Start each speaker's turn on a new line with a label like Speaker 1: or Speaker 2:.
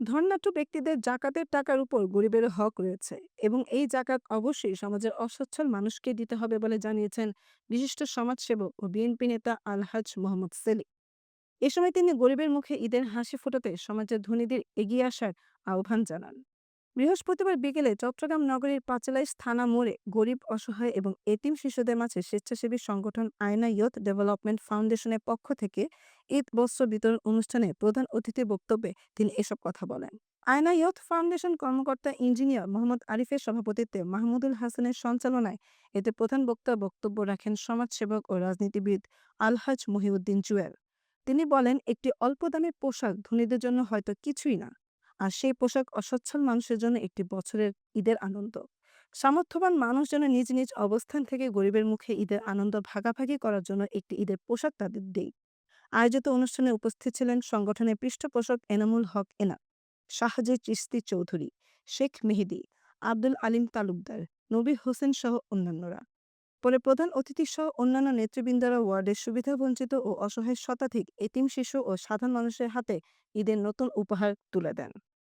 Speaker 1: ধর্নাঢ্য ব্যক্তিদের জাকাতের টাকার উপর গরিবের হক রয়েছে এবং এই জাকাত অবশ্যই সমাজের অসচ্ছল মানুষকে দিতে হবে বলে জানিয়েছেন বিশিষ্ট সমাজসেবক ও বিএনপি নেতা আলহাজ মোহাম্মদ সেলিম। এ সময় তিনি গরিবের মুখে ঈদের হাসি ফোটাতে সমাজের ধনীদের এগিয়ে আসার আহ্বান জানান। বৃহস্পতিবার বিকেলে চট্টগ্রাম নগরীর পাঁচলাইশ থানা মোড়ে গরিব, অসহায় এবং এতিম শিশুদের মাঝে স্বেচ্ছাসেবী সংগঠন আয়না ইয়ুথ ডেভেলপমেন্ট ফাউন্ডেশনের পক্ষ থেকে ঈদ বস্ত্র বিতরণ অনুষ্ঠানে প্রধান অতিথির বক্তব্যে তিনি এসব কথা বলেন। আয়না ইয়ুথ ফাউন্ডেশন কর্মকর্তা ইঞ্জিনিয়ার মোহাম্মদ আরিফের সভাপতিত্বে মাহমুদুল হাসানের সঞ্চালনায় এতে প্রধান বক্তা বক্তব্য রাখেন সমাজসেবক ও রাজনীতিবিদ আলহাজ মহিউদ্দিন জুয়েল। তিনি বলেন, একটি অল্প দামের পোশাক ধনীদের জন্য হয়তো কিছুই না, আর সেই পোশাক অসচ্ছল মানুষের জন্য একটি বছরের ঈদের আনন্দ। সামর্থ্যবান মানুষ যেন নিজ নিজ অবস্থান থেকে গরিবের মুখে ঈদের আনন্দ ভাগাভাগি করার জন্য একটি ঈদের পোশাক তাদের দেই। আয়োজিত অনুষ্ঠানে উপস্থিত ছিলেন সংগঠনের পৃষ্ঠপোষক এনামুল হক এনাম, শাহজি চিশতি চৌধুরী, শেখ মেহেদী, আব্দুল আলিম তালুকদার, নবী হোসেন সহ অন্যান্যরা। পরে প্রধান অতিথি সহ অন্যান্য নেতৃবৃন্দরা ওয়ার্ডের সুবিধাবঞ্চিত ও অসহায় শতাধিক এতিম শিশু ও সাধারণ মানুষের হাতে ঈদের নতুন উপহার তুলে দেন।